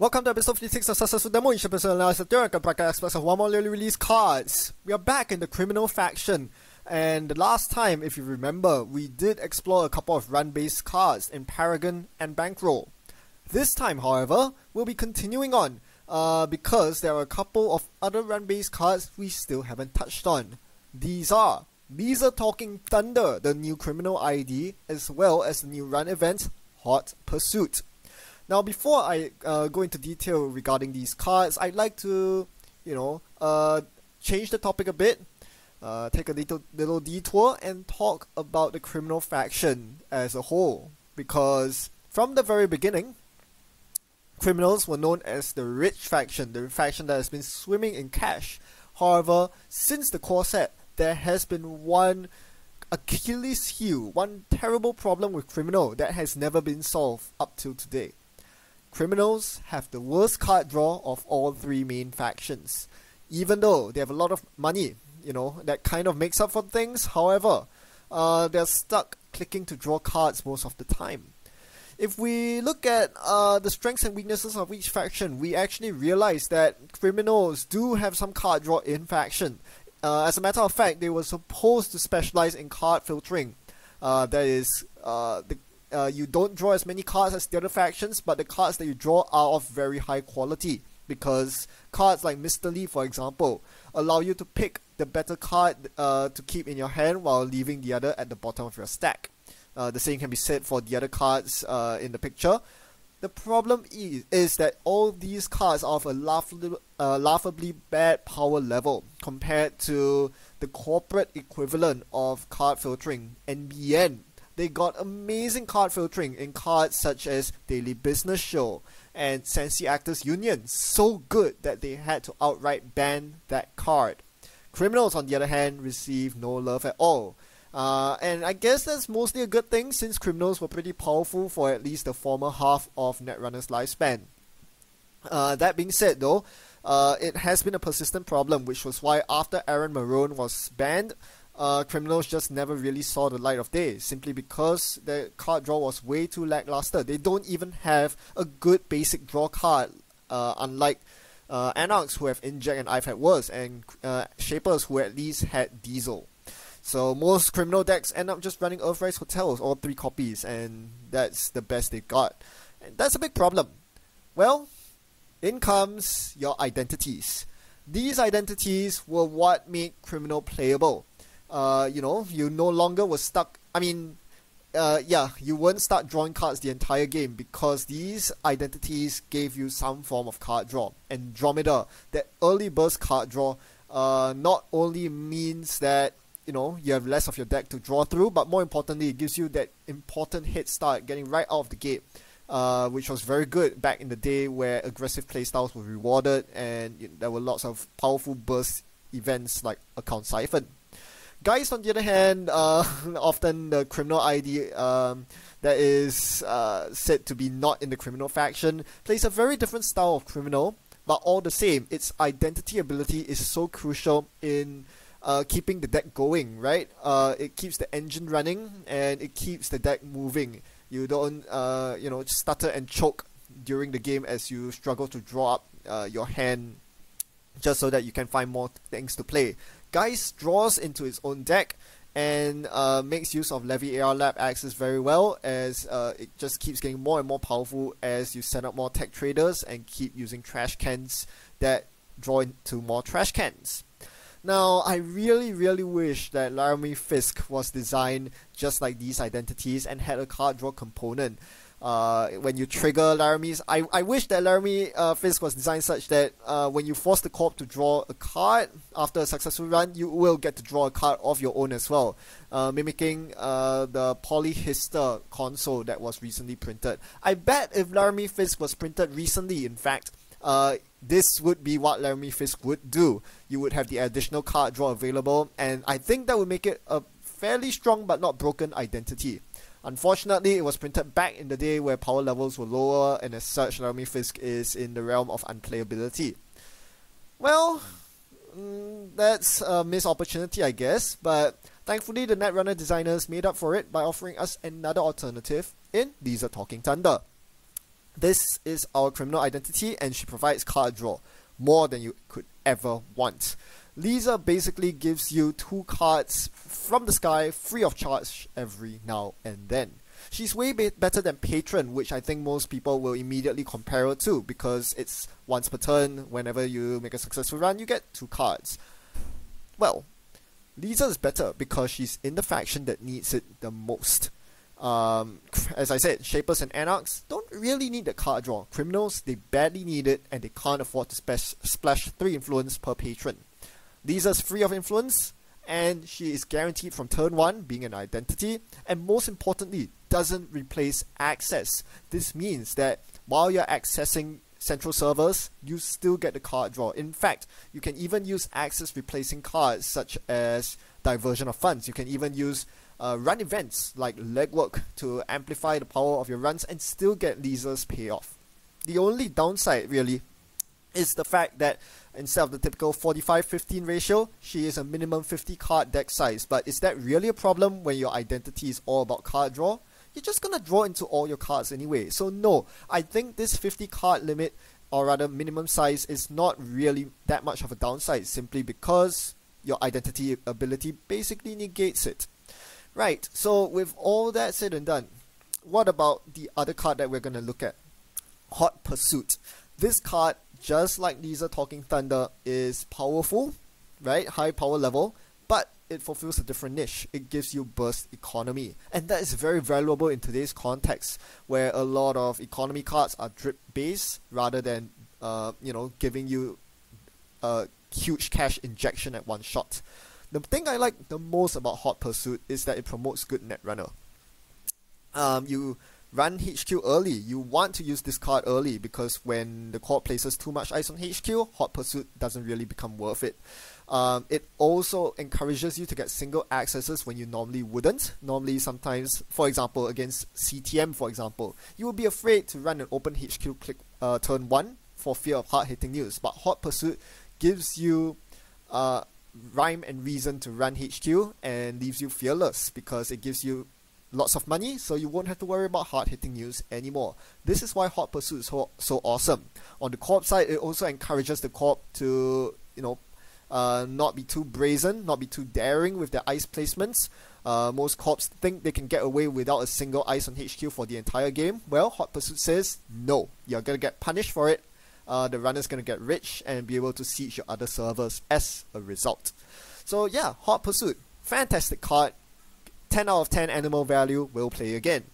Welcome to episode 56 of Successful Demo. You should personalize the theory and bracket aspects of one more newly released cards. We are back in the criminal faction, and the last time, if you remember, we did explore a couple of run-based cards in Paragon and Bankroll. This time, however, we'll be continuing on, because there are a couple of other run-based cards we still haven't touched on. These are Liza Talking Thunder, the new criminal ID, as well as the new run event, Hot Pursuit. Now, before I go into detail regarding these cards, I'd like to, change the topic a bit, take a little detour, and talk about the criminal faction as a whole. Because from the very beginning, criminals were known as the rich faction, the faction that has been swimming in cash. However, since the core set, there has been one Achilles heel, one terrible problem with criminal that has never been solved up till today. Criminals have the worst card draw of all three main factions. Even though they have a lot of money, that kind of makes up for things. However, they're stuck clicking to draw cards most of the time. If we look at the strengths and weaknesses of each faction, we actually realize that criminals do have some card draw in faction. As a matter of fact, they were supposed to specialize in card filtering. That is, you don't draw as many cards as the other factions, but the cards that you draw are of very high quality, because cards like Mr. Lee, for example, allow you to pick the better card to keep in your hand while leaving the other at the bottom of your stack. The same can be said for the other cards in the picture. The problem is that all these cards are of a laughably bad power level compared to the corporate equivalent of card filtering, NBN. They got amazing card filtering in cards such as Daily Business Show and Sensi Actors Union, so good that they had to outright ban that card. Criminals, on the other hand, receive no love at all. And I guess that's mostly a good thing, since criminals were pretty powerful for at least the former half of Netrunner's lifespan. That being said though, it has been a persistent problem, which was why after Aaron Marone was banned, criminals just never really saw the light of day, simply because the card draw was way too lackluster. They don't even have a good basic draw card, unlike Anarchs, who have Inject and I've had worse, and Shapers, who at least had Diesel. So most criminal decks end up just running Earthrise Hotels, all 3 copies, and that's the best they got. And that's a big problem. Well, in comes your identities. These identities were what made criminal playable. You no longer were stuck. You wouldn't start drawing cards the entire game, because these identities gave you some form of card draw. Andromeda, that early burst card draw, not only means that you have less of your deck to draw through, but more importantly, it gives you that important head start getting right out of the gate, which was very good back in the day where aggressive playstyles were rewarded, and there were lots of powerful burst events like Account Siphon. Guys, on the other hand, often the criminal ID that is said to be not in the criminal faction plays a very different style of criminal, but all the same, its identity ability is so crucial in keeping the deck going, right? It keeps the engine running, and it keeps the deck moving. You don't, stutter and choke during the game as you struggle to draw up your hand just so that you can find more things to play. Guys draws into its own deck and makes use of Levy AR Lab access very well, as it just keeps getting more and more powerful as you set up more tech traders and keep using trash cans that draw into more trash cans. Now, I really wish that Laramie Fisk was designed just like these identities and had a card draw component. When you trigger Laramie's, I wish that Laramie Fisk was designed such that when you force the corp to draw a card after a successful run, you will get to draw a card of your own as well, mimicking the Polyhister console that was recently printed. I bet if Laramie Fisk was printed recently, in fact, this would be what Laramie Fisk would do. You would have the additional card draw available, and I think that would make it a fairly strong but not broken identity. Unfortunately, it was printed back in the day where power levels were lower, and as such, Laramie Fisk is in the realm of unplayability. Well, that's a missed opportunity, I guess, but thankfully the Netrunner designers made up for it by offering us another alternative in Liza Talking Thunder. This is our criminal identity, and she provides card draw, more than you could ever want. Liza basically gives you 2 cards from the sky, free of charge, every now and then. She's way better than Patron, which I think most people will immediately compare her to, because it's once per turn. Whenever you make a successful run, you get 2 cards. Well, Liza is better because she's in the faction that needs it the most. As I said, Shapers and Anarchs don't really need the card draw. Criminals, they badly need it, and they can't afford to splash 3 influence per patron. Liza's free of influence, and she is guaranteed from turn 1, being an identity, and most importantly, doesn't replace access. This means that while you're accessing central servers, you still get the card draw. In fact, you can even use access replacing cards such as diversion of funds. You can even use run events like legwork to amplify the power of your runs and still get Liza's payoff. The only downside really is the fact that instead of the typical 45-15 ratio, she is a minimum 50 card deck size. But is that really a problem when your identity is all about card draw? You're just gonna draw into all your cards anyway. So no, I think this 50 card limit, or rather minimum size, is not really that much of a downside, simply because your identity ability basically negates it. Right, so with all that said and done, what about the other card that we're gonna look at? Hot Pursuit. This card, just like Liza Talking Thunder, is powerful, right? High power level, but it fulfills a different niche. It gives you burst economy, and that is very valuable in today's context, where a lot of economy cards are drip based rather than giving you a huge cash injection at one shot. The thing I like the most about Hot Pursuit is that it promotes good netrunner. You run HQ early. You want to use this card early, because when the court places too much ice on HQ, Hot Pursuit doesn't really become worth it. It also encourages you to get single accesses when you normally wouldn't. Normally, sometimes, for example, against CTM, for example, you would be afraid to run an open HQ click turn 1 for fear of hard-hitting news. But Hot Pursuit gives you rhyme and reason to run HQ and leaves you fearless, because it gives you lots of money, so you won't have to worry about hard-hitting news anymore. This is why Hot Pursuit is so awesome. On the corp side, it also encourages the corp to, not be too brazen, not be too daring with their ice placements. Most corps think they can get away without a single ice on HQ for the entire game. Well, Hot Pursuit says, no, you're gonna get punished for it. The runner's gonna get rich and be able to siege your other servers as a result. So yeah, Hot Pursuit, fantastic card. 10 out of 10 animal value, will play again.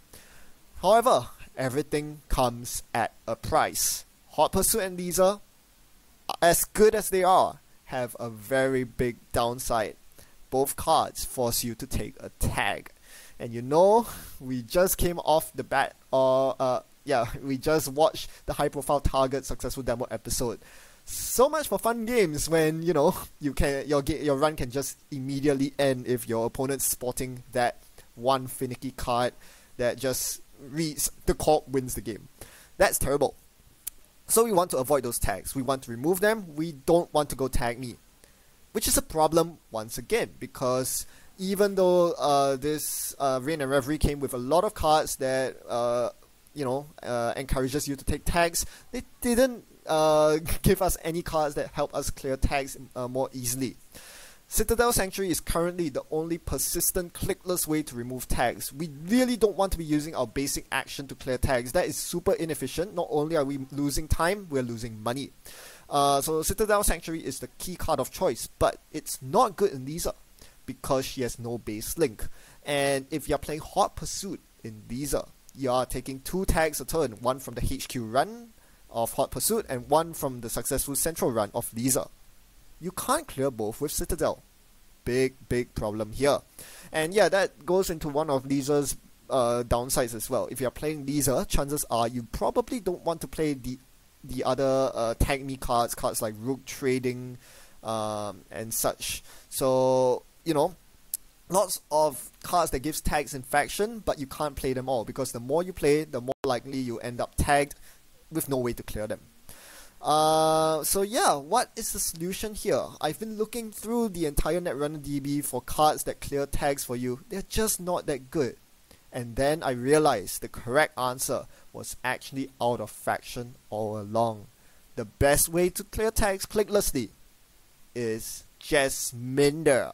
However, everything comes at a price. Hot Pursuit and Liza, as good as they are, have a very big downside. Both cards force you to take a tag. And we just came off the bat, we just watched the high profile Target successful demo episode. So much for fun games when your run can just immediately end if your opponent's sporting that one finicky card that just reads the corp wins the game. That's terrible. So we want to avoid those tags. We want to remove them. We don't want to go tag me, which is a problem once again, because even though this Reign and Reverie came with a lot of cards that encourages you to take tags, they didn't give us any cards that help us clear tags more easily. Citadel Sanctuary is currently the only persistent clickless way to remove tags. We really don't want to be using our basic action to clear tags. That is super inefficient. Not only are we losing time, we're losing money. So Citadel Sanctuary is the key card of choice, but it's not good in Liza because she has no base link. And if you're playing Hot Pursuit in Liza, you are taking 2 tags a turn, one from the HQ run of Hot Pursuit and one from the successful central run of Liza. You can't clear both with Citadel. Big problem here. And yeah, that goes into one of Liza's downsides as well. If you're playing Liza, chances are you probably don't want to play the other tag me cards like Rook Trading and such. So, lots of cards that gives tags in faction, but you can't play them all, because the more you play, the more likely you end up tagged with no way to clear them. So yeah, what is the solution here? I've been looking through the entire Netrunner DB for cards that clear tags for you. They're just not that good. And then I realized the correct answer was actually out of faction all along. The best way to clear tags clicklessly is Jasminder.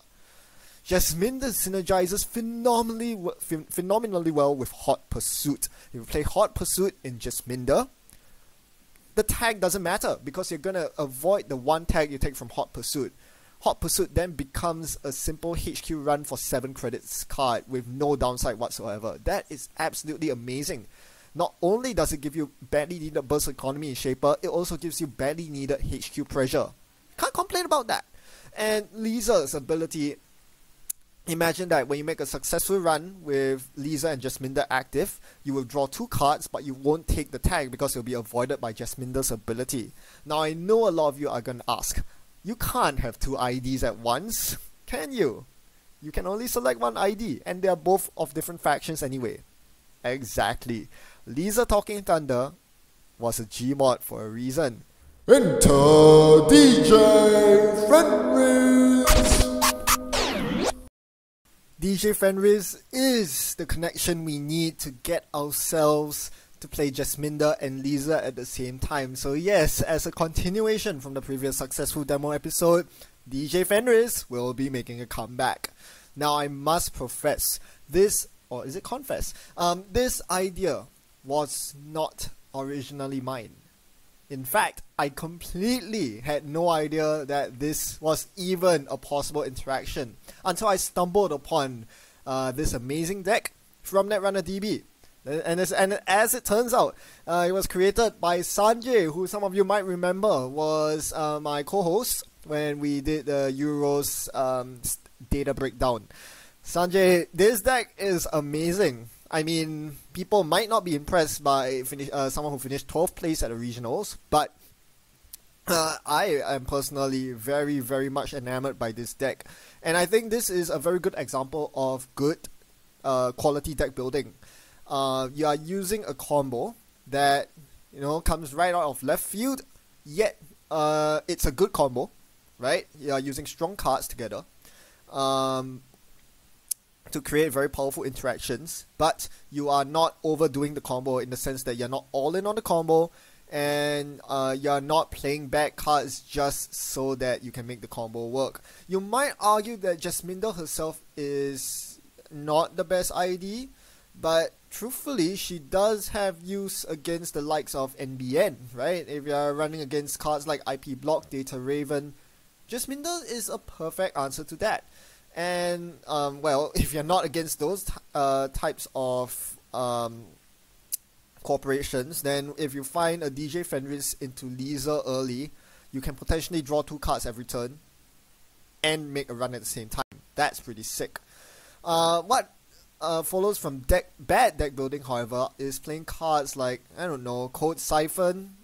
Jasminder synergizes phenomenally well with Hot Pursuit. If you play Hot Pursuit in Jasminder, the tag doesn't matter because you're going to avoid the one tag you take from Hot Pursuit. Hot Pursuit then becomes a simple HQ run for 7 credits card with no downside whatsoever. That is absolutely amazing. Not only does it give you badly needed burst economy in Shaper, it also gives you badly needed HQ pressure. Can't complain about that. And Liza's ability, imagine that when you make a successful run with Liza and Jasminder active, you will draw 2 cards, but you won't take the tag because it will be avoided by Jasminder's ability. Now I know a lot of you are going to ask, you can't have 2 IDs at once, can you? You can only select 1 ID, and they are both of different factions anyway. Exactly. Liza Talking Thunder was a Gmod for a reason. Enter DJ Fenris! DJ Fenris is the connection we need to get ourselves to play Jasminder and Liza at the same time. So yes, as a continuation from the previous successful demo episode, DJ Fenris will be making a comeback. Now I must profess, this idea was not originally mine. In fact, I completely had no idea that this was even a possible interaction until I stumbled upon this amazing deck from Netrunner DB. And as it turns out, it was created by Sanjay, who some of you might remember was my co-host when we did the Euros data breakdown. Sanjay, this deck is amazing. I mean, people might not be impressed by someone who finished 12th place at the regionals, but I am personally very, very much enamored by this deck. And I think this is a very good example of good quality deck building. You are using a combo that, you know, comes right out of left field, yet it's a good combo, right? You are using strong cards together to create very powerful interactions, but you are not overdoing the combo in the sense that you're not all in on the combo, and you're not playing bad cards just so that you can make the combo work. You might argue that Jasminder herself is not the best ID, but truthfully, she does have use against the likes of NBN, right? If you're running against cards like IP Block, Data Raven, Jasminder is a perfect answer to that. And, well, if you're not against those types of corporations, then if you find a DJ Fenris into Liza early, you can potentially draw 2 cards every turn and make a run at the same time. That's pretty sick. What follows from bad deck building, however, is playing cards like, I don't know, Code Siphon,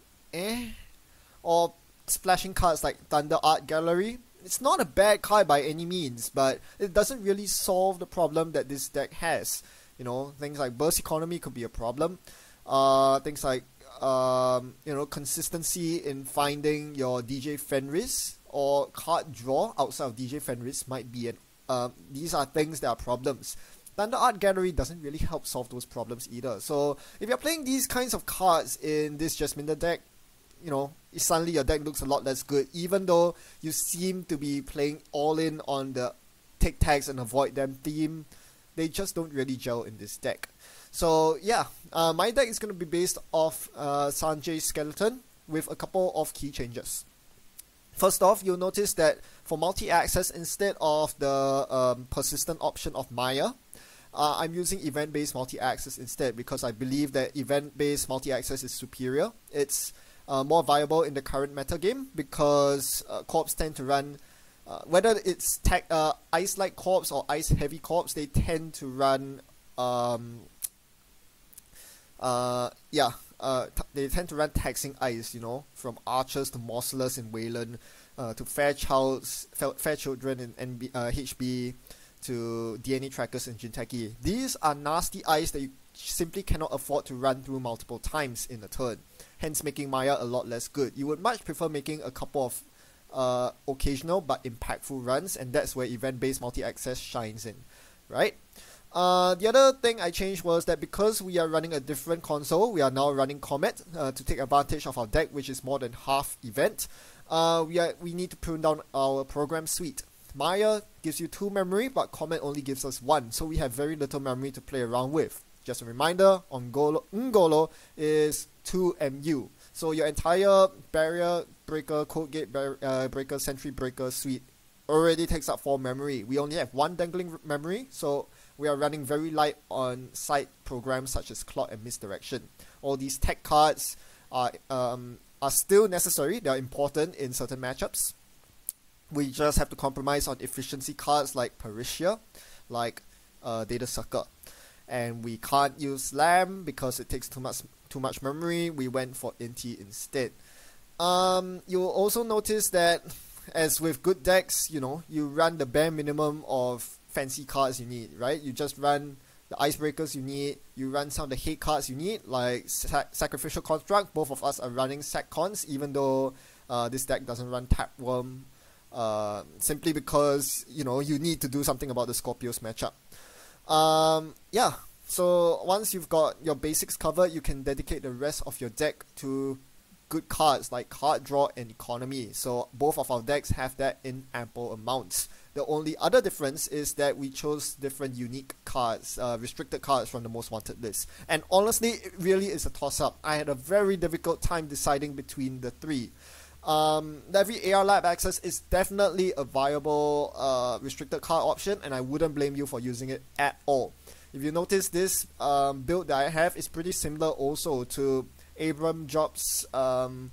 or splashing cards like Thunder Art Gallery. It's not a bad card by any means, but it doesn't really solve the problem that this deck has. You know, things like burst economy could be a problem. Things like, you know, consistency in finding your DJ Fenris or card draw outside of DJ Fenris might be an, these are things that are problems. Thunder Art Gallery doesn't really help solve those problems either. So if you're playing these kinds of cards in this Jasminder deck, you know, suddenly your deck looks a lot less good, even though you seem to be playing all in on the take tags and avoid them theme. They just don't really gel in this deck. So yeah, my deck is going to be based off Sanjay's skeleton with a couple of key changes. First off, you'll notice that for multi-access, instead of the persistent option of Maya, I'm using event-based multi-access instead, because I believe that event-based multi-access is superior. It's more viable in the current meta game because corps tend to run, whether it's ice-like corps or ice-heavy corps, they tend to run, they tend to run taxing ice, you know, from archers to Morcelus in Wayland, to Fairchildren in HB, to DNA trackers in Jinteki. These are nasty ice that you simply cannot afford to run through multiple times in a turn, hence making Maya a lot less good. You would much prefer making a couple of occasional but impactful runs, and that's where event-based multi-access shines in, right? The other thing I changed was that because we are running a different console, we are now running Comet to take advantage of our deck, which is more than half event. We need to prune down our program suite. Maya gives you 2 memory, but Comet only gives us 1, so we have very little memory to play around with. Just a reminder, Ngolo is 2 MU. So your entire barrier breaker, code gate breaker, sentry breaker suite already takes up 4 memory. We only have 1 dangling memory, so we are running very light on side programs such as clock and misdirection. All these tech cards are still necessary. They are important in certain matchups. We just have to compromise on efficiency cards like Parisia, like Data Sucker. And we can't use Lamb because it takes too much memory. We went for Inti instead. You'll also notice that, as with good decks, you run the bare minimum of fancy cards you need, right? You just run the icebreakers you need, you run some of the hate cards you need, like Sacrificial Construct. Both of us are running Sac Cons, even though this deck doesn't run Tapworm, simply because, you need to do something about the Scorpios matchup. Yeah, so once you've got your basics covered, you can dedicate the rest of your deck to good cards like Card Draw and Economy. So both of our decks have that in ample amounts. The only other difference is that we chose different unique cards, restricted cards from the most wanted list. And honestly, it really is a toss-up. I had a very difficult time deciding between the 3. Every AR Lab access is definitely a viable restricted card option, and I wouldn't blame you for using it at all. If you notice, this build that I have is pretty similar also to Abram Jobs' Comet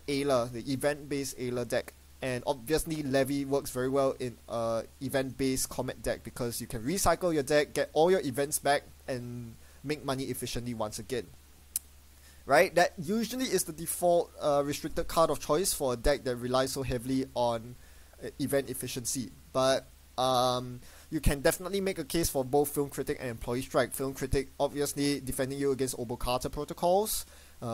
Ayla, the event-based Ayla deck. And obviously Levy works very well in event-based Comet deck because you can recycle your deck, get all your events back, and make money efficiently once again. Right? That usually is the default restricted card of choice for a deck that relies so heavily on event efficiency. But you can definitely make a case for both Film Critic and Employee Strike. Film Critic obviously defending you against Obo Carter protocols,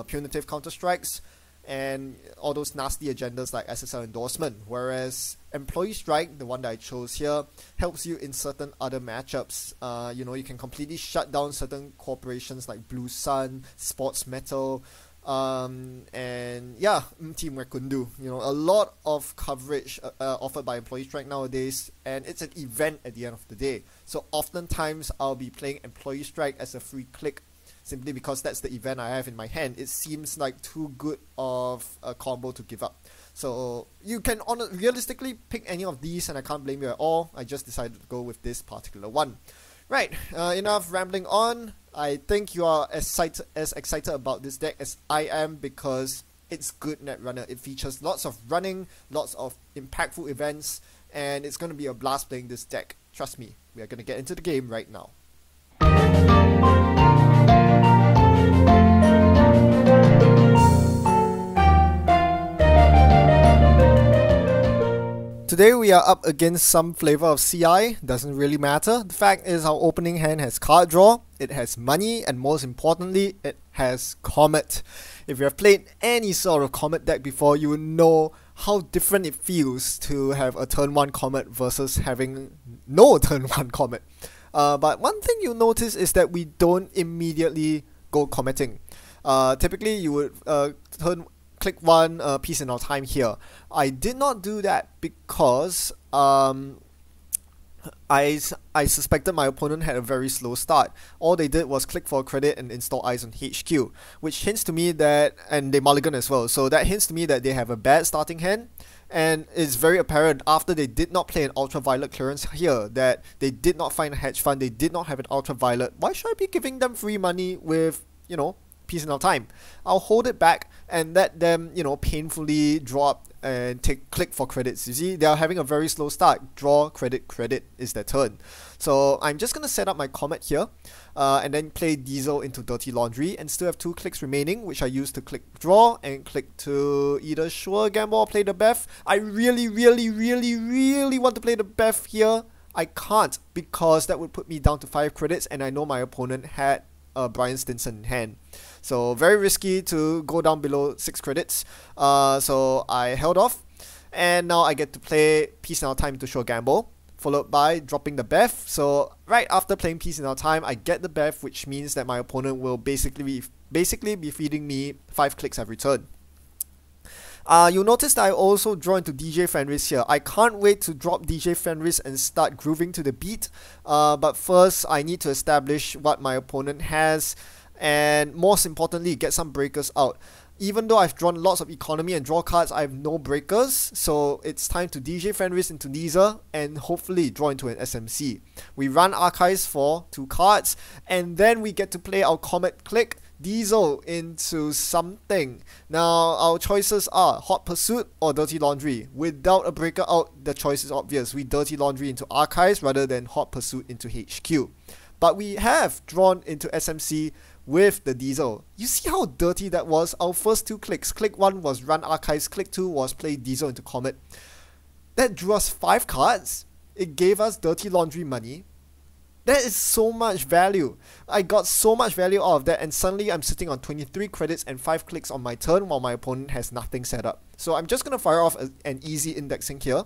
punitive counter-strikes, and all those nasty agendas like SSL endorsement, whereas Employee Strike, the one that I chose here, helps you in certain other matchups. You can completely shut down certain corporations like Blue Sun, Sports Metal, and yeah, Team Rekundu. A lot of coverage offered by Employee Strike nowadays, and it's an event at the end of the day. So oftentimes I'll be playing Employee Strike as a free click, simply because that's the event I have in my hand. It seems like too good of a combo to give up. So you can realistically pick any of these, and I can't blame you at all. I just decided to go with this particular one. Right, enough rambling on. I think you are as excited about this deck as I am because it's good Netrunner. It features lots of running, lots of impactful events, and it's going to be a blast playing this deck. Trust me, we are going to get into the game right now. Today we are up against some flavor of CI, doesn't really matter. The fact is our opening hand has card draw, it has money, and most importantly, it has Comet. If you have played any sort of Comet deck before, you will know how different it feels to have a turn 1 Comet versus having no turn 1 Comet. But one thing you'll notice is that we don't immediately go committing. Typically you would click 1 piece in our time here. I did not do that because I suspected my opponent had a very slow start. All they did was click for a credit and install Eyes on HQ, which hints to me that, and they mulligan as well, so that hints to me that they have a bad starting hand. And it's very apparent after they did not play an ultraviolet clearance here that they did not find a hedge fund, they did not have an ultraviolet. Why should I be giving them free money with, piece in our time? I'll hold it back and let them, painfully draw up and click for credits. You see, they are having a very slow start. Draw, credit is their turn. So I'm just going to set up my Comet here and then play Diesel into Dirty Laundry and still have 2 clicks remaining, which I use to click draw and click to either Sure Gamble or play the Beth. I really want to play the Beth here. I can't because that would put me down to 5 credits, and I know my opponent had Brian Stinson in hand. So very risky to go down below 6 credits. So I held off, and now I get to play Peace Now Time to Show Gamble. followed by dropping the Beth. So right after playing Peace in Our Time, I get the Beth, which means that my opponent will basically be feeding me 5 clicks every turn. You'll notice that I also draw into DJ Fenris here. I can't wait to drop DJ Fenris and start grooving to the beat, but first I need to establish what my opponent has, and most importantly, get some breakers out. Even though I've drawn lots of economy and draw cards, I have no breakers, so it's time to DJ Fenris into Liza and hopefully draw into an SMC. We run Archives for 2 cards, and then we get to play our Comet Click Diesel into something. Now, our choices are Hot Pursuit or Dirty Laundry. Without a breaker out, the choice is obvious. We Dirty Laundry into Archives rather than Hot Pursuit into HQ. But we have drawn into SMC with the Diesel. You see how dirty that was? Our first 2 clicks. Click 1 was run Archives, click 2 was play Diesel into Comet. That drew us 5 cards. It gave us Dirty Laundry money. That is so much value. I got so much value out of that, and suddenly I'm sitting on 23 credits and 5 clicks on my turn while my opponent has nothing set up. So I'm just going to fire off an easy indexing here.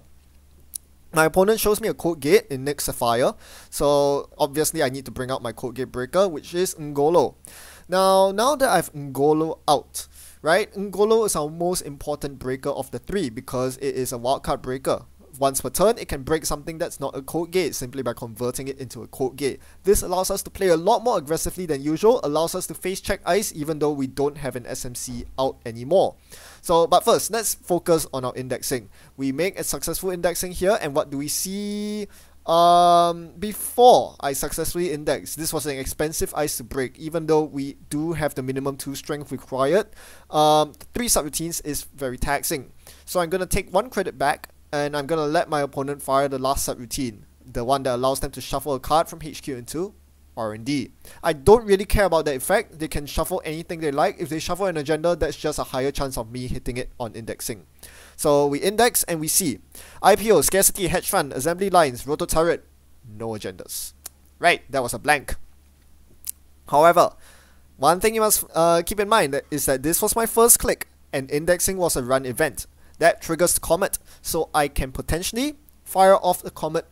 My opponent shows me a code gate in Nyx Sapphire, so obviously I need to bring out my code gate breaker, which is Ngolo. Now that I've Ngolo out, right, Ngolo is our most important breaker of the 3 because it is a wildcard breaker. Once per turn, it can break something that's not a code gate simply by converting it into a code gate. This allows us to play a lot more aggressively than usual, allows us to face check ice even though we don't have an SMC out anymore. But first, let's focus on our indexing. We make a successful indexing here, and what do we see? Before I successfully index, this was an expensive ice to break, even though we do have the minimum 2 strength required. 3 subroutines is very taxing. So I'm going to take 1 credit back, and I'm going to let my opponent fire the last subroutine, the one that allows them to shuffle a card from HQ into R&D. I don't really care about that effect. They can shuffle anything they like. If they shuffle an agenda, that's just a higher chance of me hitting it on indexing. So we index and we see IPO, Scarcity, Hedge Fund, Assembly Lines, Roto Turret, no agendas. Right, that was a blank. However, one thing you must keep in mind is that this was my first click, and indexing was a run event. That triggers the Comet, so I can potentially fire off the Comet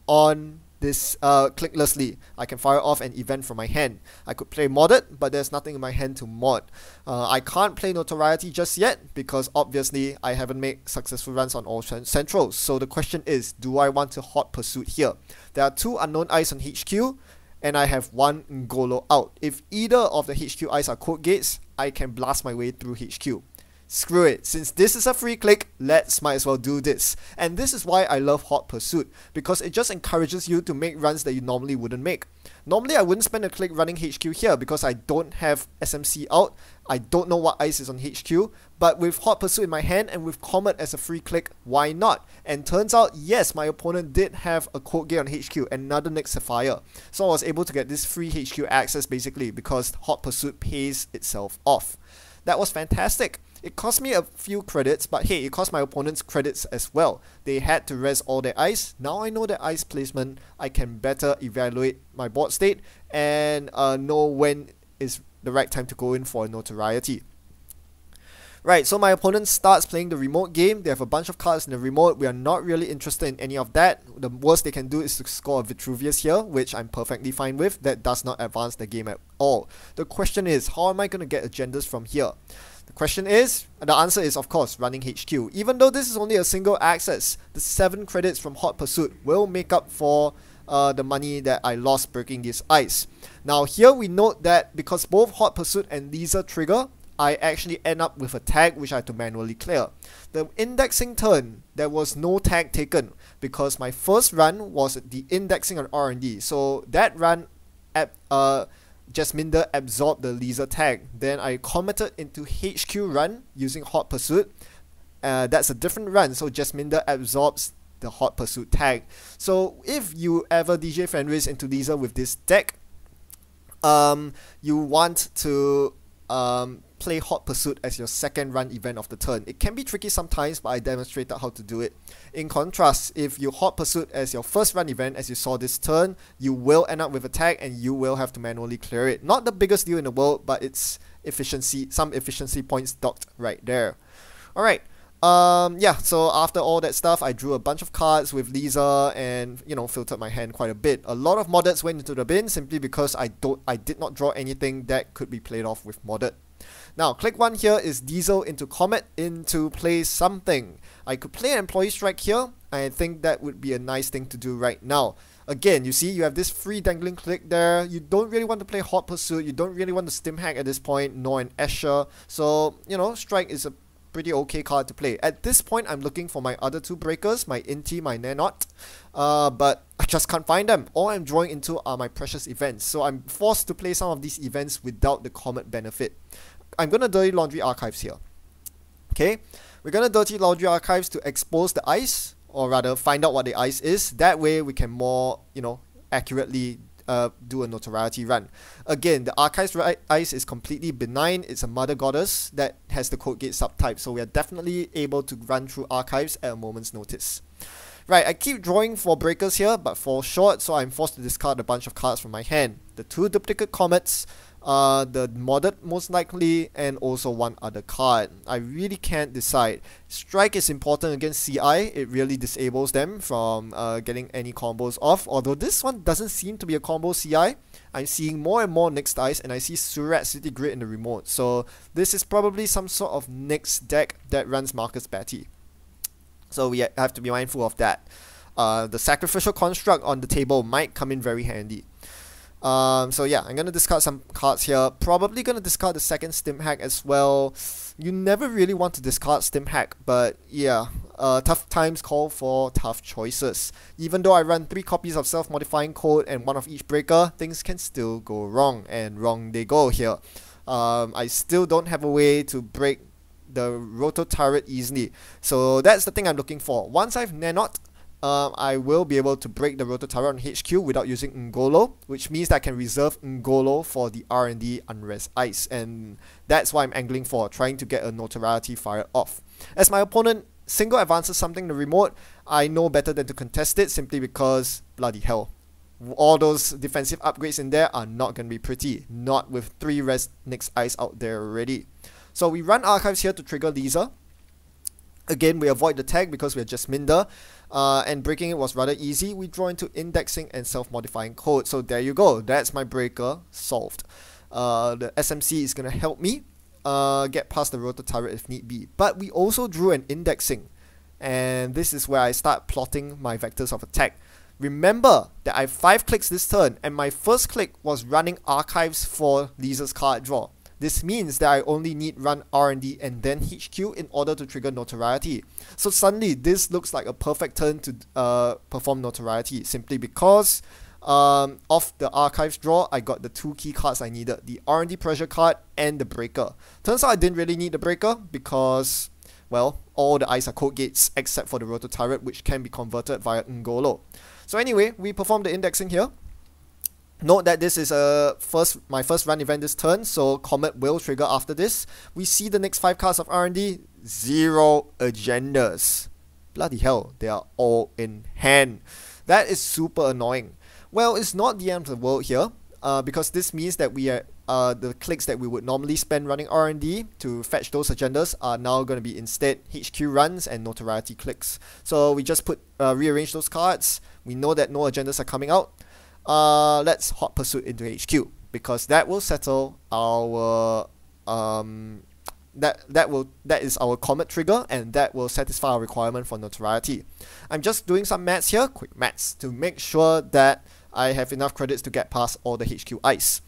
on this clicklessly. I can fire off an event from my hand. I could play Modded, but there's nothing in my hand to mod. I can't play Notoriety just yet because obviously I haven't made successful runs on all centrals. So the question is, do I want to Hot Pursuit here? There are 2 unknown eyes on HQ, and I have 1 Ngolo out. If either of the HQ eyes are code gates, I can blast my way through HQ. Screw it, since this is a free click, might as well do this. And this is why I love Hot Pursuit, because it just encourages you to make runs that you normally wouldn't make. Normally I wouldn't spend a click running HQ here because I don't have SMC out, I don't know what ice is on HQ, but with Hot Pursuit in my hand and with Comet as a free click, why not? And turns out, yes, my opponent did have a code gate on HQ, another Nyx Sapphire. So I was able to get this free HQ access basically because Hot Pursuit pays itself off. That was fantastic. It cost me a few credits, but hey, it cost my opponents credits as well. They had to res all their ice. Now I know their ice placement, I can better evaluate my board state and know when is the right time to go in for a Notoriety. Right, so my opponent starts playing the remote game. They have a bunch of cards in the remote. We are not really interested in any of that. The worst they can do is to score a Vitruvius here, which I'm perfectly fine with. That does not advance the game at all. The question is, how am I going to get agendas from here? The answer is of course running HQ. Even though this is only a single access, the 7 credits from Hot Pursuit will make up for the money that I lost breaking this ice. Now here we note that because both Hot Pursuit and Liza trigger, I actually end up with a tag which I had to manually clear. The indexing turn, there was no tag taken because my first run was the indexing on R&D. So that run Jasminder absorbed the Liza tag. Then I committed into HQ run using Hot Pursuit. That's a different run, so Jasminder absorbs the Hot Pursuit tag. So if you ever DJ Fenris into Liza with this deck, you want to play Hot Pursuit as your second run event of the turn. It can be tricky sometimes, but I demonstrated how to do it. In contrast, if you Hot Pursuit as your first run event, as you saw this turn, you will end up with a tag and you will have to manually clear it. Not the biggest deal in the world, but it's efficiency, some efficiency points docked right there. Alright, Yeah, so after all that stuff, I drew a bunch of cards with Liza and, you know, filtered my hand quite a bit. A lot of moddeds went into the bin simply because I did not draw anything that could be played off with modded. Now, click 1 here is Diesel into Comet into play something. I could play an Employee Strike here. I think that would be a nice thing to do right now. Again, you see, you have this free dangling click there. You don't really want to play Hot Pursuit. You don't really want to Stim Hack at this point, nor an Escher. So, you know, Strike is a pretty okay card to play. At this point, I'm looking for my other 2 breakers, my Inti, my Nanot, but I just can't find them. All I'm drawing into are my precious events, so I'm forced to play some of these events without the Comet benefit. I'm gonna Dirty Laundry Archives here. Okay, we're gonna Dirty Laundry Archives to expose the ice, or rather find out what the ice is. That way we can more, you know, accurately do a notoriety run. Again, the Archives ice is completely benign. It's a Mother Goddess that has the Code Gate subtype, so we are definitely able to run through Archives at a moment's notice. Right, I keep drawing for breakers here, but fall short, so I'm forced to discard a bunch of cards from my hand. The 2 duplicate comets, the modded most likely, and also 1 other card. I really can't decide. Strike is important against CI. It really disables them from getting any combos off, although this one doesn't seem to be a combo CI. I'm seeing more and more Nyx dice, and I see Surat City Grid in the remote, so this is probably some sort of Nyx deck that runs Marcus Batty. So we have to be mindful of that. The Sacrificial Construct on the table might come in very handy. So yeah, I'm gonna discard some cards here. Probably gonna discard the second Stim Hack as well. You never really want to discard Stim Hack, but yeah, tough times call for tough choices. Even though I run 3 copies of Self-Modifying Code and 1 of each breaker, things can still go wrong, and wrong they go here. I still don't have a way to break the Roto Turret easily, so that's the thing I'm looking for. Once I've Nanot, I will be able to break the Roto Turret on HQ without using Ngolo, which means that I can reserve Ngolo for the R&D Unrest Ice, and that's what I'm angling for, trying to get a notoriety fired off. As my opponent single advances something in the remote, I know better than to contest it simply because, bloody hell, all those defensive upgrades in there are not going to be pretty, not with 3 Res Nyx Ice out there already. So we run Archives here to trigger Liza. Again, we avoid the tag because we're just Minder, and breaking it was rather easy. We draw into Indexing and Self-Modifying Code. So there you go, that's my breaker solved. The SMC is going to help me get past the Roto Turret if need be. But we also drew an Indexing, and this is where I start plotting my vectors of attack. Remember that I have 5 clicks this turn, and my first click was running Archives for Liza's card draw. This means that I only need run R&D and then HQ in order to trigger notoriety. So suddenly this looks like a perfect turn to perform notoriety, simply because off the Archives draw I got the 2 key cards I needed, the R&D pressure card and the breaker. Turns out I didn't really need the breaker because, well, all the ice are code gates except for the Roto Turret, which can be converted via Ngolo. So anyway, we perform the indexing here. Note that this is my first run event this turn, so Comet will trigger after this. We see the next 5 cards of R&D, 0 agendas. Bloody hell, they are all in hand. That is super annoying. Well, it's not the end of the world here, because this means that we are the clicks that we would normally spend running R&D to fetch those agendas are now going to be instead HQ runs and notoriety clicks. So we just rearrange those cards. We know that no agendas are coming out. Let's Hot Pursuit into HQ, because that will settle our that is our Comet trigger, and that will satisfy our requirement for notoriety. I'm just doing some maths here, quick maths, to make sure that I have enough credits to get past all the HQ ice.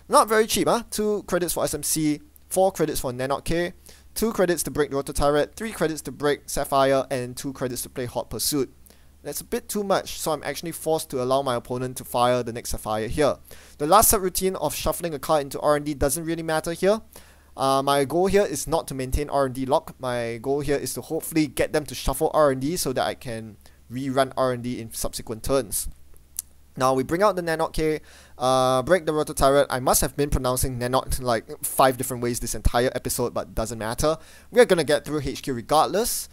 Not very cheap, huh? 2 credits for SMC, 4 credits for Nanot K, 2 credits to break Roto Turret, 3 credits to break Sapphire, and 2 credits to play Hot Pursuit. That's a bit too much, so I'm actually forced to allow my opponent to fire the next Sapphire here. The last subroutine of shuffling a card into R&D doesn't really matter here. My goal here is not to maintain R&D lock. My goal here is to hopefully get them to shuffle R&D so that I can rerun R&D in subsequent turns. Now we bring out the Nanot K, break the Roto Turret. I must have been pronouncing Nanot like 5 different ways this entire episode, but doesn't matter. We're gonna get through HQ regardless.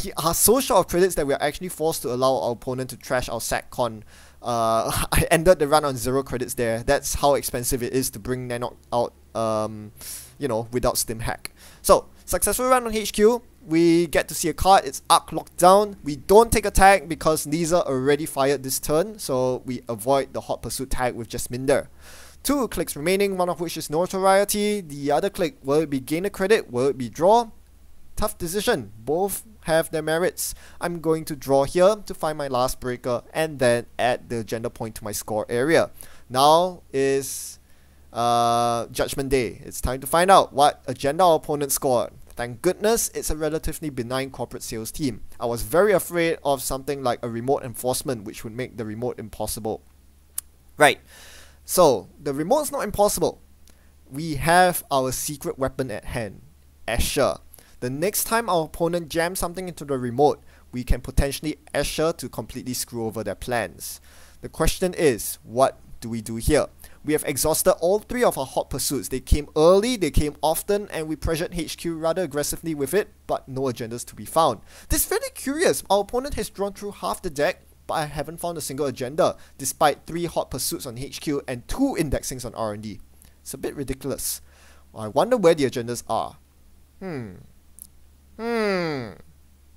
We are so short of credits that we are actually forced to allow our opponent to trash our SACCon. I ended the run on 0 credits there. That's how expensive it is to bring Nanot out, you know, without Stim Hack. So, successful run on HQ. we get to see a card. It's Arc locked down. We don't take a tag because Liza already fired this turn, so we avoid the Hot Pursuit tag with Jasminder. 2 clicks remaining, one of which is notoriety. The other click, will it be gain a credit? Will it be draw? Tough decision. Both have their merits. I'm going to draw here to find my last breaker and then add the agenda point to my score area. Now is Judgment Day. It's time to find out what agenda our opponent scored. Thank goodness it's a relatively benign corporate sales team. I was very afraid of something like a remote enforcement, which would make the remote impossible. Right. So, the remote's not impossible. We have our secret weapon at hand, Escher. The next time our opponent jams something into the remote, we can potentially Escher to completely screw over their plans. The question is, what do we do here? We have exhausted all 3 of our hot pursuits. They came early, they came often, and we pressured HQ rather aggressively with it, but no agendas to be found. This is very curious. Our opponent has drawn through half the deck, but I haven't found a single agenda, despite 3 hot pursuits on HQ and 2 indexings on R&D. It's a bit ridiculous. I wonder where the agendas are.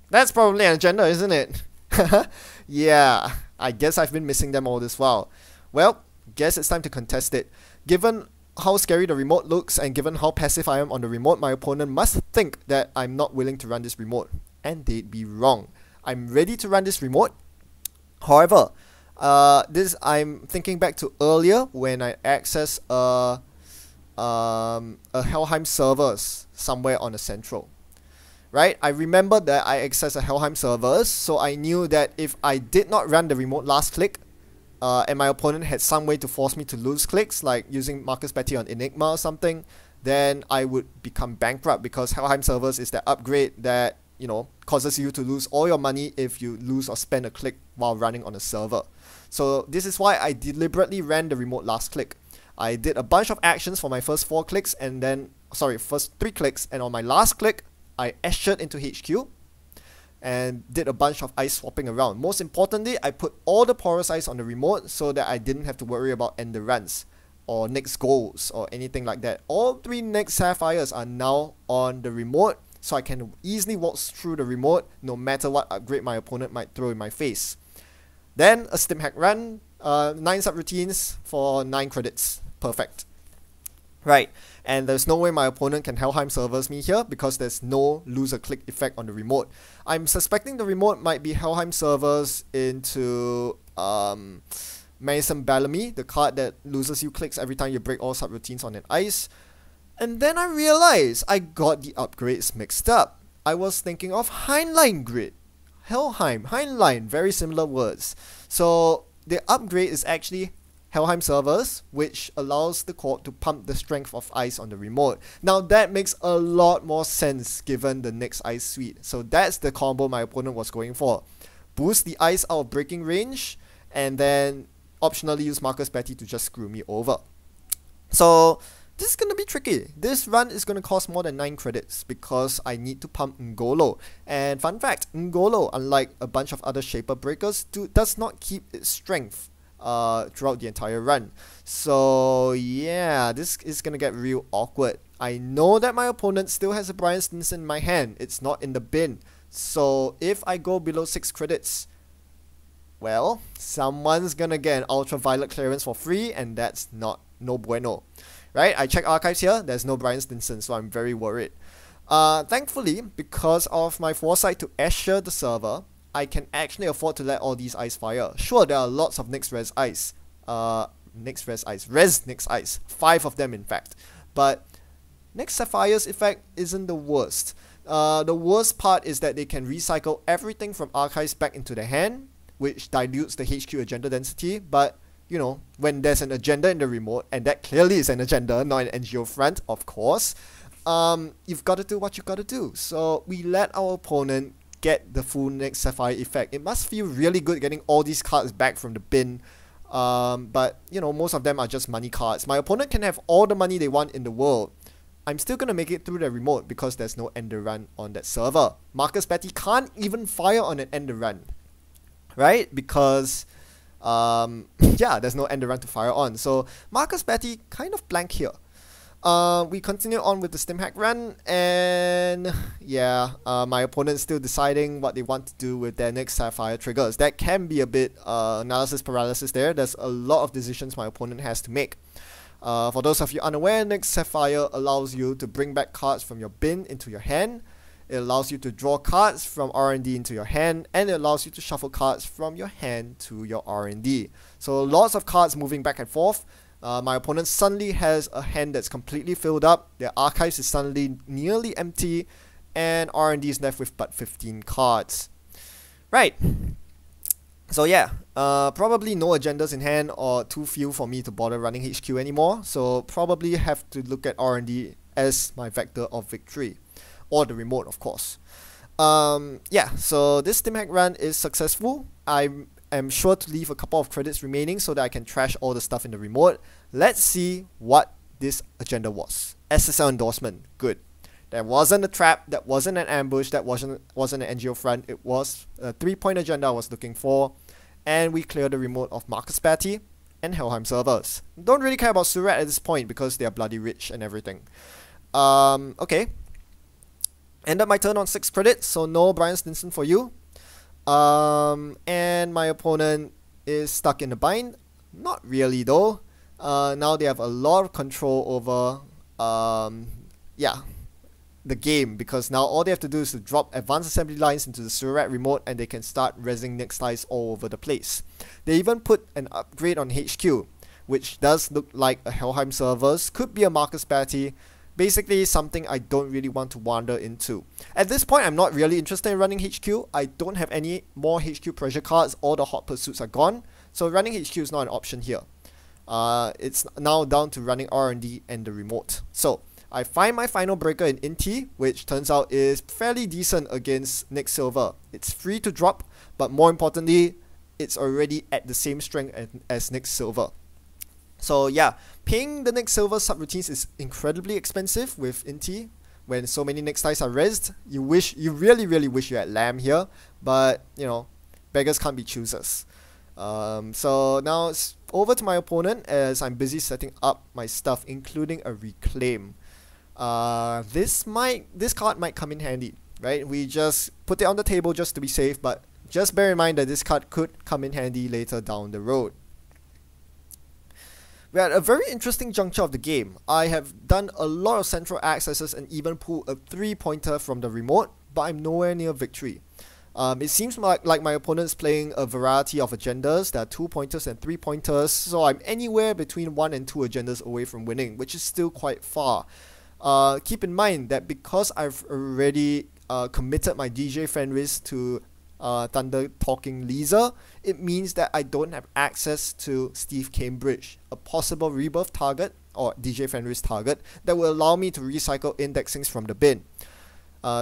That's probably an agenda, isn't it? Yeah, I guess I've been missing them all this while. Well, guess it's time to contest it. Given how scary the remote looks and given how passive I am on the remote, my opponent must think that I'm not willing to run this remote. And they'd be wrong. I'm ready to run this remote. However, this I'm thinking back to earlier when I accessed a Helheim servers somewhere on the central. Right? I remember that I accessed a Helheim servers, so I knew that if I did not run the remote last click, and my opponent had some way to force me to lose clicks, like using Marcus Betty on Enigma or something, then I would become bankrupt because Helheim servers is that upgrade that, you know, causes you to lose all your money if you lose or spend a click while running on a server. So this is why I deliberately ran the remote last click. I did a bunch of actions for my first 4 clicks and then, first 3 clicks, and on my last click, I Eschered into HQ and did a bunch of ice swapping around. Most importantly, I put all the porous ice on the remote so that I didn't have to worry about end the runs or next goals or anything like that. All 3 next sapphires are now on the remote, so I can easily walk through the remote no matter what upgrade my opponent might throw in my face. Then a stim hack run, 9 subroutines for 9 credits. Perfect. Right, and there's no way my opponent can Helheim servers me here because there's no loser click effect on the remote. I'm suspecting the remote might be Helheim servers into Mason Bellamy, the card that loses you clicks every time you break all subroutines on an ice. And then I realized I got the upgrades mixed up. I was thinking of Heinlein Grid. Helheim, Heinlein, very similar words. So the upgrade is actually Helheim servers, which allows the court to pump the strength of ice on the remote. Now that makes a lot more sense given the next ice suite. So that's the combo my opponent was going for. Boost the ice out of breaking range, and then optionally use Marcus Betty to just screw me over. So this is going to be tricky. This run is going to cost more than 9 credits because I need to pump Ngolo. And fun fact, Ngolo, unlike a bunch of other Shaper breakers, does not keep its strength throughout the entire run. So yeah, this is gonna get real awkward. I know that my opponent still has a Brian Stinson in my hand. It's not in the bin. So if I go below 6 credits, well, someone's gonna get an ultraviolet clearance for free, and that's no bueno. Right? I check archives here, there's no Brian Stinson, so I'm very worried. Thankfully, because of my foresight to Escher the server, I can actually afford to let all these ice fire. Sure, there are lots of next res ice. Res next ice. 5 of them in fact. But next Sapphire's effect isn't the worst. The worst part is that they can recycle everything from archives back into the hand, which dilutes the HQ agenda density, but you know, when there's an agenda in the remote, and that clearly is an agenda, not an NGO front, of course, you've got to do what you got to do. So we let our opponent get the full next Sapphire effect. It must feel really good getting all these cards back from the bin, but you know, most of them are just money cards. My opponent can have all the money they want in the world. I'm still gonna make it through the remote because there's no ender run on that server. Marcus Betty can't even fire on an ender run, right? Because yeah, there's no ender run to fire on. So Marcus Betty kind of blank here. We continue on with the stim hack run, and yeah, my opponent's still deciding what they want to do with their next Sapphire triggers. That can be a bit analysis paralysis there. There's a lot of decisions my opponent has to make. For those of you unaware, Nyx Sapphire allows you to bring back cards from your bin into your hand. It allows you to draw cards from R&D into your hand, and it allows you to shuffle cards from your hand to your R&D. So lots of cards moving back and forth. My opponent suddenly has a hand that's completely filled up, their archives is suddenly nearly empty, and R&D is left with but 15 cards. Right. So yeah, probably no agendas in hand or too few for me to bother running HQ anymore, so probably have to look at R&D as my vector of victory. Or the remote, of course. Yeah, so this stim hack run is successful. I'm sure to leave a couple of credits remaining so that I can trash all the stuff in the remote. Let's see what this agenda was. SSL endorsement, good. That wasn't a trap, that wasn't an ambush, that wasn't an NGO front. It was a 3-point agenda I was looking for. And we cleared the remote of Marcus Batty and Helheim servers. Don't really care about Surat at this point because they are bloody rich and everything. Okay. Ended my turn on 6 credits, so no Brian Stinson for you. And my opponent is stuck in a bind. Not really though. Now they have a lot of control over the game, because now all they have to do is to drop advanced assembly lines into the Surat remote and they can start rezzing Nyx ties all over the place. They even put an upgrade on HQ, which does look like a Helheim servers, could be a Marcus Batty. Basically something I don't really want to wander into. At this point, I'm not really interested in running HQ. I don't have any more HQ pressure cards. All the hot pursuits are gone. So running HQ is not an option here. It's now down to running R&D and the remote. So I find my final breaker in Inti, which turns out is fairly decent against Nyx Silver. It's free to drop, but more importantly, it's already at the same strength as Nyx Silver. So yeah, paying the Nyx Silver subroutines is incredibly expensive with Inti. When so many Nyx ties are rezzed, you really wish you had Lamb here, but you know, beggars can't be choosers. So now it's over to my opponent as I'm busy setting up my stuff, including a reclaim. This card might come in handy, right? We just put it on the table just to be safe, but just bear in mind that this card could come in handy later down the road. We're at a very interesting juncture of the game. I have done a lot of central accesses and even pulled a 3-pointer from the remote, but I'm nowhere near victory. It seems like my opponent's playing a variety of agendas. There are 2-pointers and 3-pointers, so I'm anywhere between 1 and 2 agendas away from winning, which is still quite far. Keep in mind that because I've already committed my DJ Fenris to Thunder Talking Liza, it means that I don't have access to Steve Cambridge, a possible rebirth target or DJ Fenris target that will allow me to recycle indexings from the bin.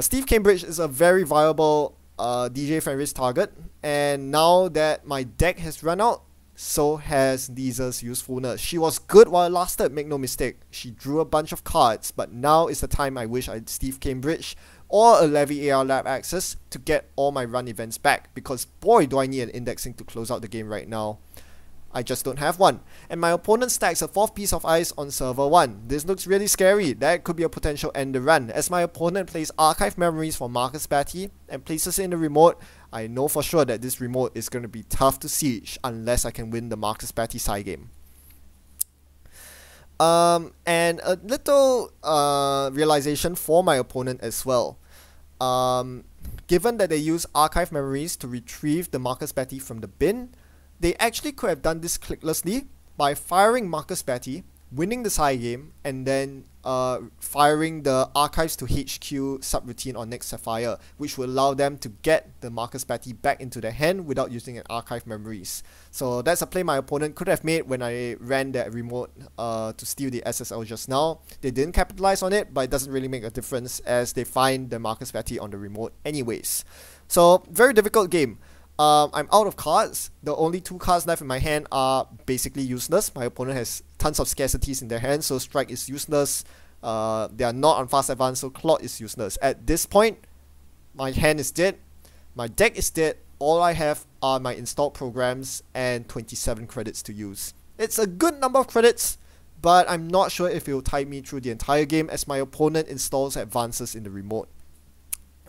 Steve Cambridge is a very viable DJ Fenris target, and now that my deck has run out, so has Liza's usefulness. She was good while it lasted, make no mistake. She drew a bunch of cards, but now is the time I wish I had Steve Cambridge or a Levy AR Lab access to get all my run events back, because boy do I need an indexing to close out the game right now. I just don't have one. And my opponent stacks a 4th piece of ice on server 1. This looks really scary. That could be a potential end the run. As my opponent plays Archive Memories for Marcus Batty and places it in the remote, I know for sure that this remote is going to be tough to siege unless I can win the Marcus Batty side game. And a little realization for my opponent as well. Given that they use Archive Memories to retrieve the Marcus Batty from the bin, they actually could have done this clicklessly by firing Marcus Batty, winning the side game, and then firing the Archives to HQ subroutine on Nyx Sapphire, which will allow them to get the Marcus Batty back into their hand without using an Archive Memories. So that's a play my opponent could have made when I ran that remote to steal the SSL just now. They didn't capitalize on it, but it doesn't really make a difference as they find the Marcus Batty on the remote anyways. So very difficult game. I'm out of cards. The only 2 cards left in my hand are basically useless. My opponent has tons of scarcities in their hand, so Strike is useless. They are not on fast advance, so Clot is useless. At this point, my hand is dead. My deck is dead. All I have are my installed programs and 27 credits to use. It's a good number of credits, but I'm not sure if it will tide me through the entire game as my opponent installs advances in the remote.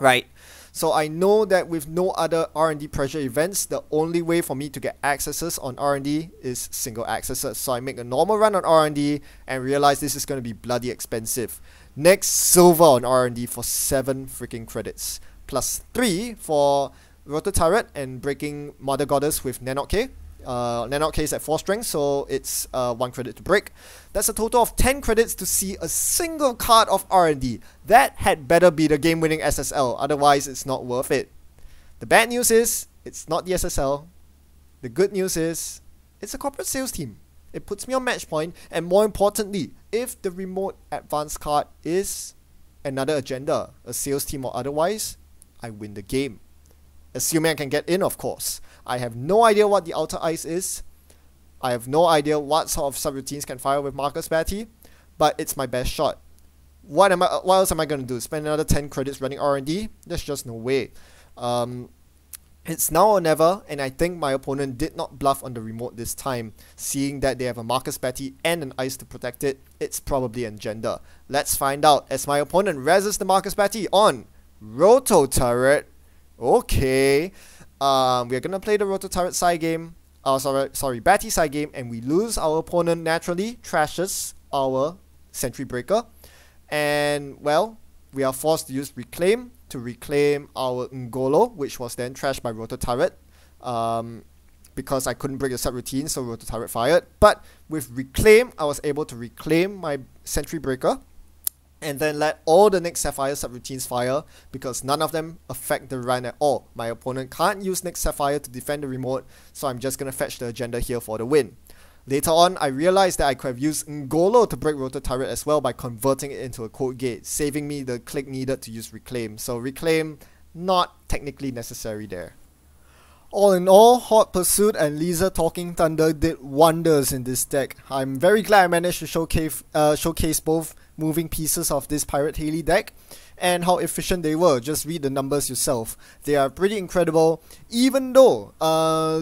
Right, so I know that with no other R&D pressure events, the only way for me to get accesses on R&D is single accesses. So I make a normal run on R&D and realize this is going to be bloody expensive. Next, silver on R&D for 7 freaking credits, plus 3 for Rotor Turret and breaking Mother Goddess with Nanok K. Nanok K is at 4 strength, so it's 1 credit to break. That's a total of 10 credits to see a single card of R&D. That had better be the game-winning SSL, otherwise it's not worth it. The bad news is, it's not the SSL. The good news is, it's a corporate sales team. It puts me on match point, and more importantly, if the remote advanced card is another agenda, a sales team or otherwise, I win the game. Assuming I can get in, of course. I have no idea what the outer ice is. I have no idea what sort of subroutines can fire with Marcus Batty, but it's my best shot. What else am I going to do? Spend another 10 credits running R&D? There's just no way. It's now or never, and I think my opponent did not bluff on the remote this time. Seeing that they have a Marcus Batty and an ice to protect it, it's probably Engender. Let's find out as my opponent reses the Marcus Batty on Roto Turret. Okay, we're gonna play the Roto Turret side game. Batty side game, and we lose. Our opponent naturally trashes our Sentry Breaker, and well, we are forced to use Reclaim to reclaim our Ngolo, which was then trashed by Roto Turret. Because I couldn't break the subroutine, so Roto Turret fired. But with Reclaim, I was able to reclaim my Sentry Breaker, and then let all the next Sapphire subroutines fire, because none of them affect the run at all. My opponent can't use next Sapphire to defend the remote, so I'm just gonna fetch the agenda here for the win. Later on, I realized that I could have used Ngolo to break Rotor Turret as well by converting it into a code gate, saving me the click needed to use Reclaim. So Reclaim, not technically necessary there. All in all, Hot Pursuit and Liza Talking Thunder did wonders in this deck. I'm very glad I managed to showcase both moving pieces of this Pirate Haley deck and how efficient they were. Just read the numbers yourself. They are pretty incredible, even though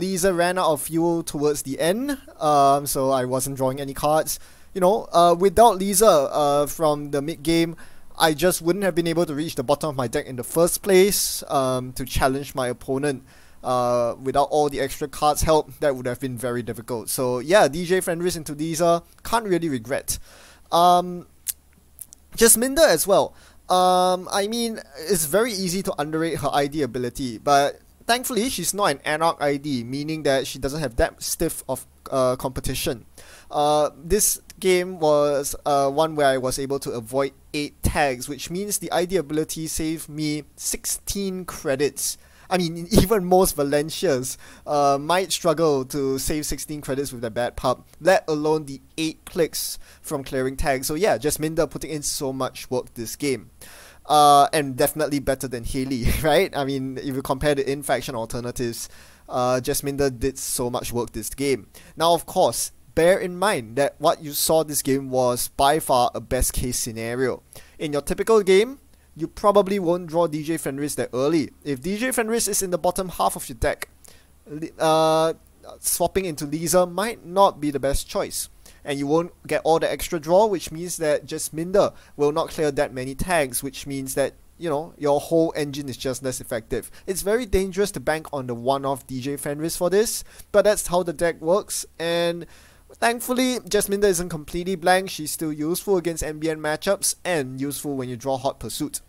Liza ran out of fuel towards the end, so I wasn't drawing any cards. You know, without Liza from the mid-game, I just wouldn't have been able to reach the bottom of my deck in the first place to challenge my opponent. Without all the extra cards help, that would have been very difficult. So yeah, DJ Fenris into Liza, can't really regret. Jasminda as well. I mean, it's very easy to underrate her ID ability, but thankfully she's not an Anarch ID, meaning that she doesn't have that stiff of competition. This game was one where I was able to avoid 8 tags, which means the ID ability saved me 16 credits. I mean, even most Valencias might struggle to save 16 credits with their bad pup, let alone the 8 clicks from clearing tags. So yeah, Jasminda putting in so much work this game. And definitely better than Haley, right? I mean, if you compare the in-faction alternatives, Jasminda did so much work this game. Now, of course, bear in mind that what you saw this game was by far a best case scenario. In your typical game, you probably won't draw DJ Fenris that early. If DJ Fenris is in the bottom half of your deck, swapping into Liza might not be the best choice. And you won't get all the extra draw, which means that Jasminda will not clear that many tags, which means that, you know, your whole engine is just less effective. It's very dangerous to bank on the one-off DJ Fenris for this, but that's how the deck works, and thankfully, Jasminda isn't completely blank. She's still useful against NBN matchups and useful when you draw Hot Pursuit.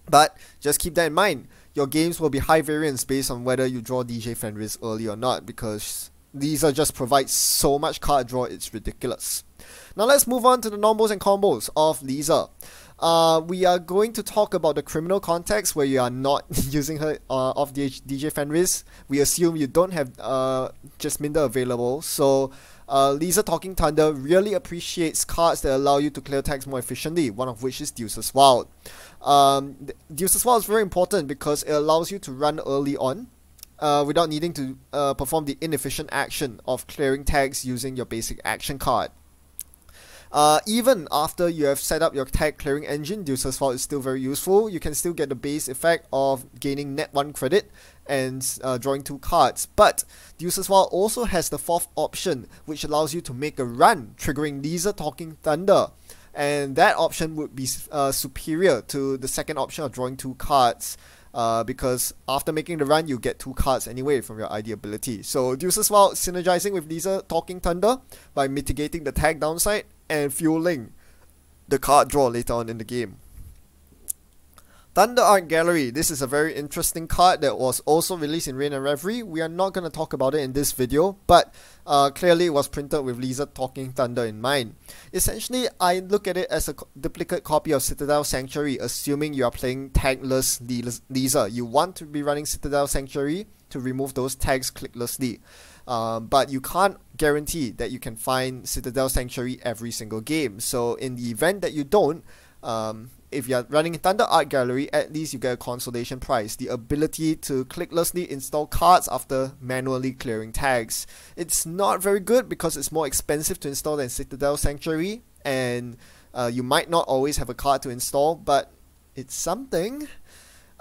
But just keep that in mind. Your games will be high variance based on whether you draw DJ Fenris early or not, because Liza just provides so much card draw, it's ridiculous. Now let's move on to the Nonbos and combos of Liza. We are going to talk about the criminal context where you are not using her off DJ Fenris. We assume you don't have Jasminda available, so Liza Talking Thunder really appreciates cards that allow you to clear tags more efficiently, one of which is Deuces Wild. Deuces Wild is very important because it allows you to run early on without needing to perform the inefficient action of clearing tags using your basic action card. Even after you have set up your tag clearing engine, Deuces file is still very useful. You can still get the base effect of gaining net 1 credit and drawing 2 cards. But Deuces file also has the 4th option, which allows you to make a run, triggering Liza Talking Thunder. And that option would be superior to the 2nd option of drawing 2 cards. Because after making the run, you get 2 cards anyway from your ID ability. So Deuces file synergizing with Liza Talking Thunder by mitigating the tag downside and fueling the card draw later on in the game. Thunder Art Gallery. This is a very interesting card that was also released in Rain and Reverie. We are not going to talk about it in this video, but clearly it was printed with Liza Talking Thunder in mind. Essentially, I look at it as a duplicate copy of Citadel Sanctuary, assuming you are playing tagless Liza. You want to be running Citadel Sanctuary to remove those tags clicklessly. But you can't guarantee that you can find Citadel Sanctuary every single game. So in the event that you don't, if you're running Thunder Art Gallery, at least you get a consolation prize, the ability to clicklessly install cards after manually clearing tags. It's not very good because it's more expensive to install than Citadel Sanctuary, and you might not always have a card to install, but it's something.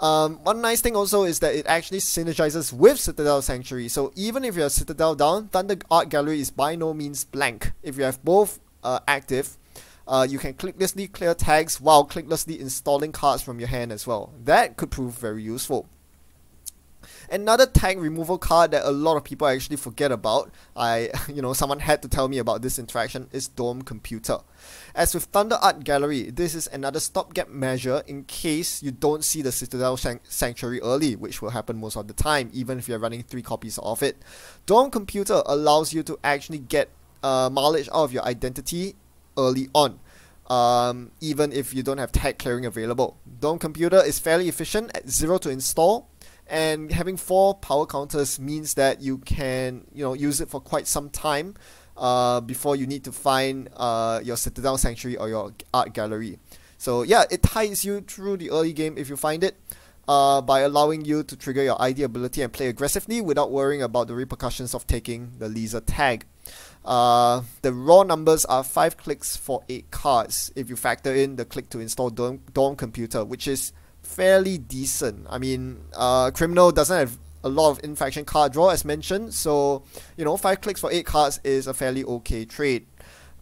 One nice thing also is that it actually synergizes with Citadel Sanctuary, so even if you're Citadel down, Thunder Art Gallery is by no means blank. If you have both active, you can clicklessly clear tags while clicklessly installing cards from your hand as well. That could prove very useful. Another tag removal card that a lot of people actually forget about, someone had to tell me about this interaction, is Dome Computer. As with Thunder Art Gallery, this is another stopgap measure in case you don't see the Citadel Sanctuary early, which will happen most of the time, even if you're running 3 copies of it. Dome Computer allows you to actually get mileage out of your identity early on, even if you don't have tag clearing available. Dome Computer is fairly efficient at 0 to install, and having 4 power counters means that you can use it for quite some time before you need to find your Citadel Sanctuary or your Art Gallery. So yeah, it ties you through the early game if you find it, by allowing you to trigger your ID ability and play aggressively without worrying about the repercussions of taking the Liza tag. The raw numbers are 5 clicks for 8 cards if you factor in the click to install Dome Computer, which is fairly decent. I mean, Criminal doesn't have a lot of in-faction card draw as mentioned, so 5 clicks for 8 cards is a fairly okay trade.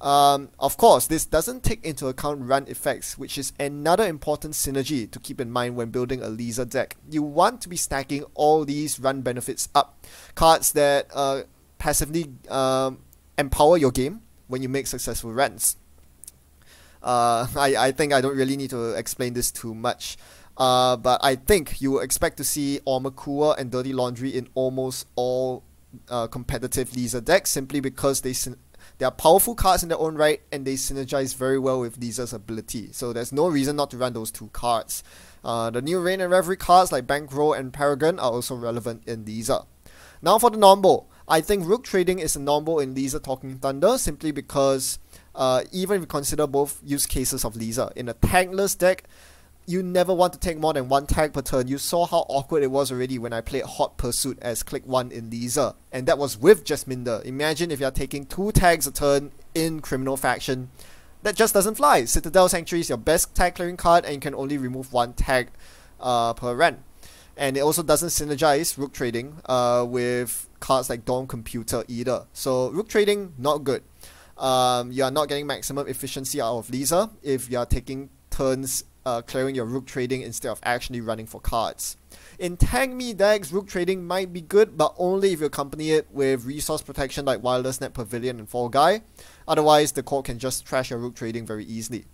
Of course, this doesn't take into account run effects, which is another important synergy to keep in mind when building a Liza deck. You want to be stacking all these run benefits up. Cards that passively empower your game when you make successful runs. I think I don't really need to explain this too much. But I think you will expect to see Armor Cooler and Dirty Laundry in almost all competitive Liza decks, simply because they are powerful cards in their own right, and they synergize very well with Liza's ability. So there's no reason not to run those 2 cards. The new Rain and Reverie cards like Bankroll and Paragon are also relevant in Liza. Now for the Nonbo. I think Rook Trading is a Nonbo in Liza Talking Thunder, simply because even if you consider both use cases of Liza, in a tagless deck, you never want to take more than 1 tag per turn. You saw how awkward it was already when I played Hot Pursuit as click 1 in Liza, and that was with Jasminder. Imagine if you're taking 2 tags a turn in Criminal Faction. That just doesn't fly. Citadel Sanctuary is your best tag clearing card, and you can only remove 1 tag per run. And it also doesn't synergize Rook Trading with cards like Dome Computer either. So Rook Trading, not good. You are not getting maximum efficiency out of Liza if you are taking turns clearing your Rook Trading instead of actually running for cards. In Tag Me decks, Rook Trading might be good, but only if you accompany it with resource protection like Wireless Net Pavilion and Fall Guy. Otherwise, the core can just trash your Rook Trading very easily.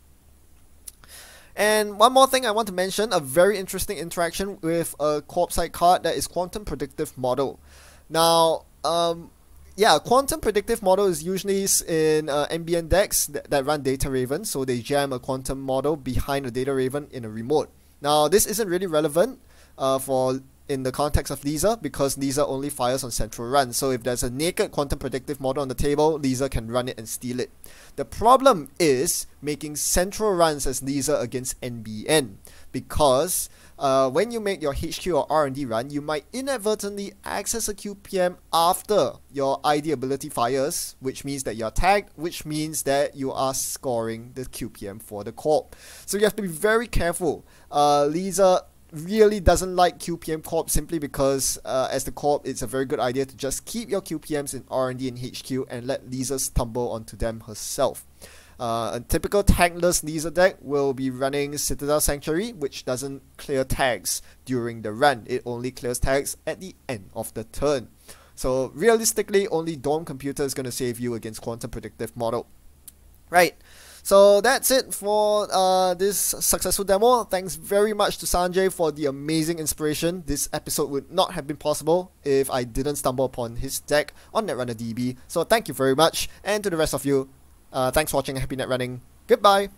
And one more thing I want to mention, a very interesting interaction with a co-op side card, that is Quantum Predictive Model. Now, Quantum Predictive Model is usually in NBN decks that run Data Raven, so they jam a Quantum Model behind a Data Raven in a remote. Now, this isn't really relevant in the context of Liza, because Liza only fires on central runs. So if there's a naked Quantum Predictive Model on the table, Liza can run it and steal it. The problem is making central runs as Liza against NBN, because when you make your HQ or R&D run, you might inadvertently access a QPM after your ID ability fires, which means that you're tagged, which means that you are scoring the QPM for the corp. So you have to be very careful. Liza really doesn't like QPM corp simply because as the corp, it's a very good idea to just keep your QPMs in R&D and HQ and let Liza stumble onto them herself. A typical tagless Liza deck will be running Citadel Sanctuary, which doesn't clear tags during the run. It only clears tags at the end of the turn. So realistically, only Dome Computer is going to save you against Quantum Predictive model. Right. So that's it for this successful demo. Thanks very much to Sanjay for the amazing inspiration. This episode would not have been possible if I didn't stumble upon his deck on Netrunner DB. So thank you very much. And to the rest of you, thanks for watching. Happy net running. Goodbye.